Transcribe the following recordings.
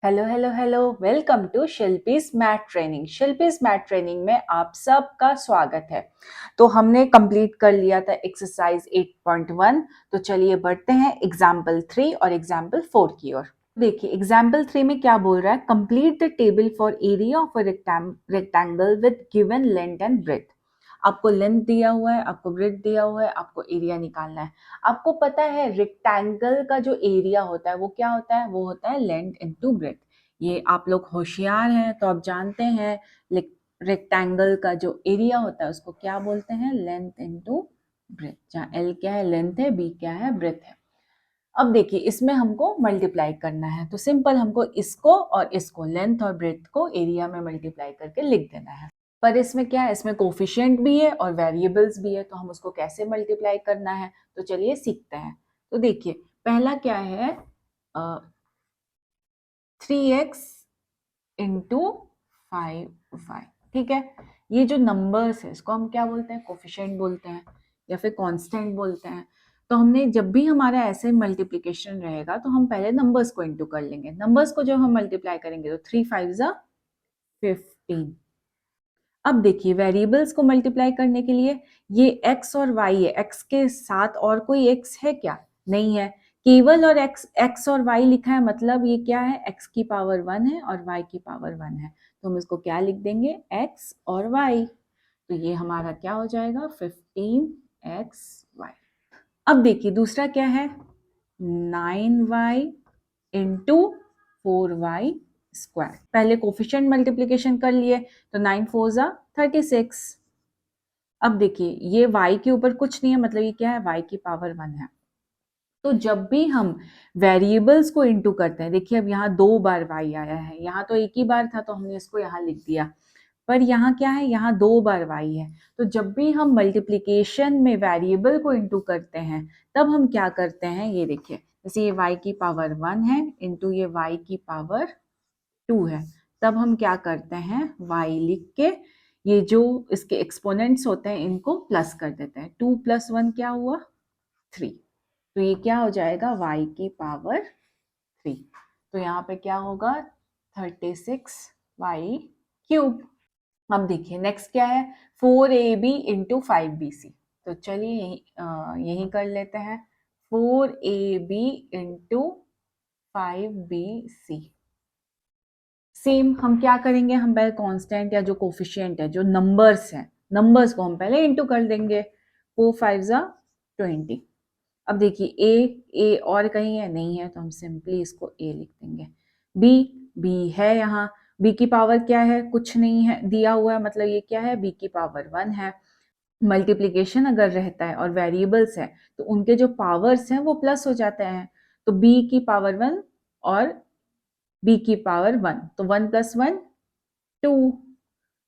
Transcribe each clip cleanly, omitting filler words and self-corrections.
Hello hello hello, welcome to Shilpi's math training. Shilpi's math training में आप सबका स्वागत है। तो हमने कंप्लीट कर लिया था एक्सरसाइज 8.1। तो चलिए बढ़ते हैं एग्जाम्पल 3 और एग्जाम्पल 4 की ओर। देखिए एग्जाम्पल 3 में क्या बोल रहा है, complete the table for area of a rectangle with given length and breadth. आपको लेंथ दिया हुआ है, आपको ब्रेथ दिया हुआ है, आपको एरिया निकालना है। आपको पता है रेक्टेंगल का जो एरिया होता है वो क्या होता है, वो होता है लेंथ इनटू ब्रेथ। ये आप लोग होशियार हैं तो आप जानते हैं रेक्टेंगल का जो एरिया होता है उसको क्या बोलते हैं, लेंथ इनटू ब्रेथ। जहाँ एल क्या है, लेंथ है, बी क्या है, ब्रेथ है। अब देखिए इसमें हमको मल्टीप्लाई करना है, तो सिंपल हमको इसको और इसको, लेंथ और ब्रेथ को एरिया में मल्टीप्लाई करके लिख देना है। पर इसमें क्या है, इसमें कोफिशिएंट भी है और वेरिएबल्स भी है, तो हम उसको कैसे मल्टीप्लाई करना है तो चलिए सीखते हैं। तो देखिए पहला क्या है, 3x इंटू 5y। ठीक है, ये जो नंबर्स है इसको हम क्या बोलते हैं, कोफिशिएंट बोलते हैं या फिर कांस्टेंट बोलते हैं। तो हमने जब भी हमारा ऐसे मल्टीप्लिकेशन रहेगा तो हम पहले नंबर्स को इंटू कर लेंगे। नंबर्स को जब हम मल्टीप्लाई करेंगे तो 3 5 15। अब देखिए वेरिएबल्स को मल्टीप्लाई करने के लिए ये x और y है, x के साथ और कोई x है क्या, नहीं है, केवल और x और y लिखा है, मतलब ये क्या है, x की पावर 1 है और y की पावर 1 है। तो हम इसको क्या लिख देंगे, x और y। तो ये हमारा क्या हो जाएगा, 15xy। अब देखिए दूसरा क्या है, 9y इंटू 4y स्क्वायर। पहले कोफिशिएंट मल्टीप्लिकेशन कर लिए तो 9 4 36। अब देखिए ये y के ऊपर कुछ नहीं है, मतलब ये क्या है, y की पावर 1 है। तो जब भी हम वेरिएबल्स को इंटू करते हैं, देखिए अब यहाँ 2 बार y आया है, यहाँ तो एक ही बार था तो हमने इसको यहाँ लिख दिया, पर यहाँ क्या है, यहाँ 2 बार y है। तो जब भी हम मल्टीप्लिकेशन में वेरिएबल को इंटू करते हैं तब हम क्या करते हैं, ये देखिए जैसे ये y की पावर 1 है इंटू ये y की पावर 2 है, तब हम क्या करते हैं, y लिख के ये जो इसके एक्सपोनेंट्स होते हैं इनको प्लस कर देते हैं। 2 + 1 क्या हुआ, 3। तो ये क्या हो जाएगा, y की पावर 3। तो यहाँ पे क्या होगा, 36y³। अब देखिए नेक्स्ट क्या है, 4ab इंटू 5bc। तो चलिए यही कर लेते हैं, 4ab इंटू 5bc। सेम हम क्या करेंगे, हम पहले कांस्टेंट या जो कोफिशिएंट है, जो नंबर्स हैं, नंबर्स को हम पहले इंटू कर देंगे। 4 5 20। अब देखिए ए और कहीं है, नहीं है, तो हम सिंपली इसको ए लिख देंगे। बी है, यहाँ बी की पावर क्या है, कुछ नहीं है दिया हुआ है, मतलब ये क्या है, बी की पावर 1 है। मल्टीप्लिकेशन अगर रहता है और वेरिएबल्स है तो उनके जो पावर्स हैं वो प्लस हो जाते हैं। तो बी की पावर 1 और बी की पावर 1, तो 1 + 1 2।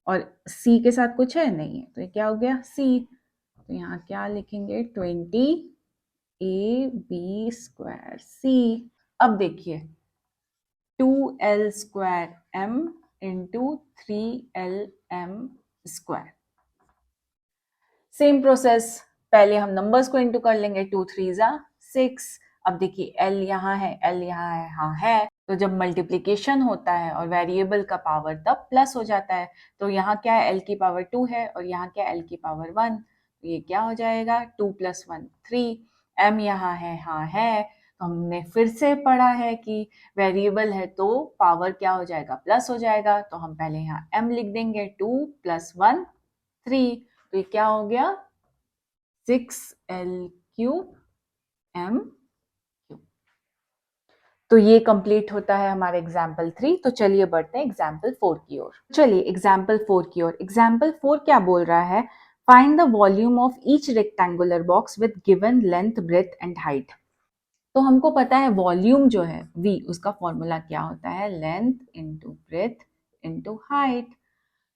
और सी के साथ कुछ है, नहीं है, तो ये क्या हो गया, सी। तो यहाँ क्या लिखेंगे, 20ab²c। अब देखिए 2l²m into 3lm²। Same process, पहले हम नंबर्स को इंटू कर लेंगे, 2 3 6। अब देखिए l यहाँ है, l यहाँ है, हाँ है, तो जब मल्टीप्लिकेशन होता है और वेरिएबल का पावर तब प्लस हो जाता है। तो यहाँ क्या है, l की पावर 2 है और यहाँ क्या है, l की पावर 1। तो ये क्या हो जाएगा, 2 + 1 3। m यहाँ है, हाँ है, तो हमने फिर से पढ़ा है कि वेरिएबल है तो पावर क्या हो जाएगा, प्लस हो जाएगा। तो हम पहले यहाँ m लिख देंगे, 2 + 1 3। तो ये क्या हो गया, 6l³ m³। तो ये कंप्लीट होता है हमारे एग्जाम्पल 3। तो चलिए बढ़ते हैं एग्जाम्पल 4 की ओर। चलिए एग्जाम्पल 4 की ओर। एग्जाम्पल 4 क्या बोल रहा है, find the volume of each rectangular box with given length breadth and height. तो हमको पता है वॉल्यूम जो है v, उसका फॉर्मूला क्या होता है, length into breadth into height.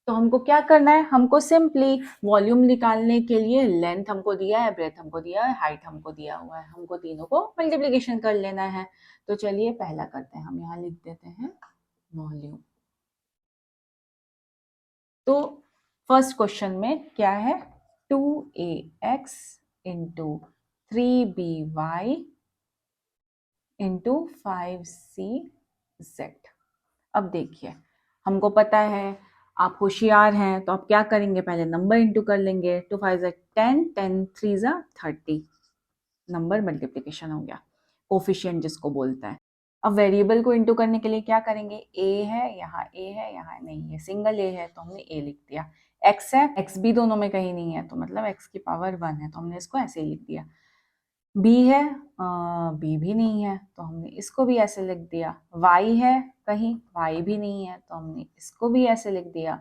तो हमको क्या करना है, हमको सिंपली वॉल्यूम निकालने के लिए लेंथ हमको दिया है, ब्रेथ हमको दिया है, हाइट हमको दिया हुआ है, हमको तीनों को मल्टीप्लिकेशन कर लेना है। तो चलिए पहला करते हैं, हम यहाँ लिख देते हैं वॉल्यूम। तो फर्स्ट क्वेश्चन में क्या है, 2ax into 3by into 5cz। अब देखिए, हमको पता है, आप होशियार हैं, तो आप क्या करेंगे, पहले नंबर इंटू कर लेंगे। 2 5 10, 10 3 30, नंबर मल्टीप्लिकेशन हो गया, कोफिशिएंट जिसको बोलता है। अब वेरिएबल को इंटू करने के लिए क्या करेंगे, ए है यहाँ, ए है यहाँ, नहीं है, सिंगल ए है तो हमने ए लिख दिया। एक्स है, एक्स भी दोनों में कहीं नहीं है तो मतलब एक्स की पावर 1 है तो हमने इसको ऐसे ही लिख दिया। बी है, बी भी नहीं है तो हमने इसको भी ऐसे लिख दिया। वाई है कहीं, वाई भी नहीं है तो हमने इसको भी ऐसे लिख दिया।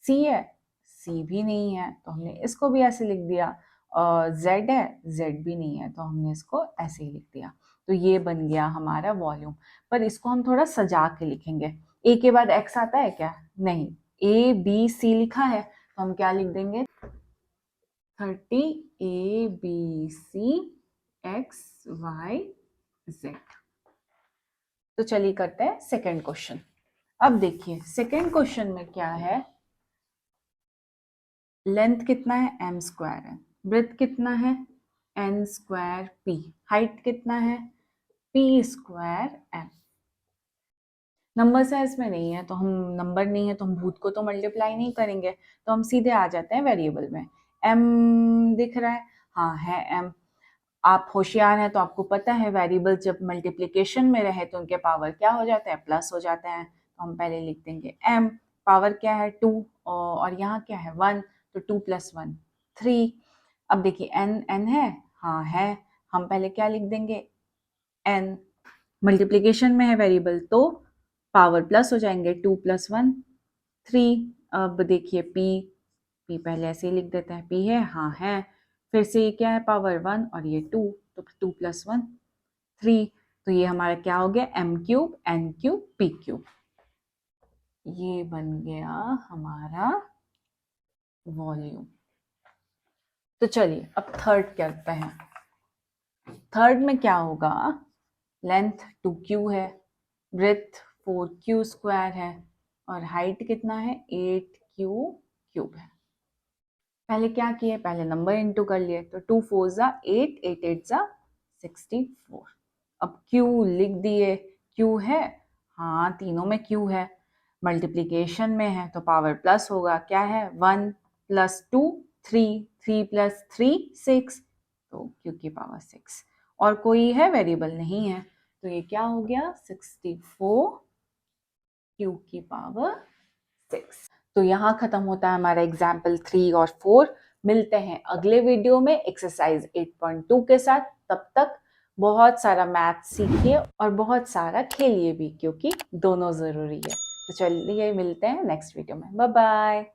सी है, सी भी नहीं है तो हमने इसको भी ऐसे लिख दिया। और जेड है, जेड भी नहीं है तो हमने इसको ऐसे ही लिख दिया। तो ये बन गया हमारा वॉल्यूम। पर इसको हम थोड़ा सजा के लिखेंगे। ए के बाद एक्स आता है क्या, नहीं, ए बी सी लिखा है तो हम क्या लिख देंगे, 30 A B C X Y Z. तो चलिए करते हैं सेकेंड क्वेश्चन। अब देखिए सेकेंड क्वेश्चन में क्या है, लेंथ कितना है, एम स्क्वायर है, ब्रेथ कितना है, एन स्क्वायर पी, हाइट कितना है, पी स्क्वायर एम। नंबर है इसमें नहीं है तो हम, नंबर नहीं है तो हम भूत को तो मल्टीप्लाई नहीं करेंगे, तो हम सीधे आ जाते हैं वेरिएबल में। एम दिख रहा है, हाँ है एम। आप होशियार हैं तो आपको पता है वेरिएबल जब मल्टीप्लिकेशन में रहे तो उनके पावर क्या हो जाते हैं, प्लस हो जाते हैं। तो हम पहले लिख देंगे एम, पावर क्या है 2 और यहाँ क्या है 1, तो 2 + 1 3। अब देखिए एन, एन है, हाँ है, हम पहले क्या लिख देंगे एन, मल्टीप्लिकेशन में है वेरिएबल तो पावर प्लस हो जाएंगे, 2 + 1 3। अब देखिए पी, पी पहले ऐसे ही लिख देते हैं, पी है, हाँ है, फिर से ये क्या है पावर 1 और ये 2, तो 2 + 1 3। तो ये हमारा क्या हो गया, m cube n cube p cube. ये बन गया हमारा वॉल्यूम। तो चलिए अब थर्ड करते हैं। थर्ड में क्या होगा, लेंथ 2q है, ब्रेथ 4q स्क्वायर है और हाइट कितना है 8q क्यूब है। पहले क्या किए, पहले नंबर इंटू कर लिए, तो 2 4 8, 8 8 64। अब Q लिख दिए, Q है, हाँ तीनों में Q है, मल्टीप्लिकेशन में है तो पावर प्लस होगा, क्या है 1 + 2 3, 3 + 3 6, तो Q की पावर 6। और कोई है वेरिएबल नहीं है तो ये क्या हो गया 64 Q की पावर 6। तो यहाँ खत्म होता है हमारा एग्जाम्पल 3 और 4। मिलते हैं अगले वीडियो में एक्सरसाइज 8.2 के साथ। तब तक बहुत सारा मैथ सीखिए और बहुत सारा खेलिए भी, क्योंकि दोनों ज़रूरी है। तो चलिए मिलते हैं नेक्स्ट वीडियो में, बाय बाय।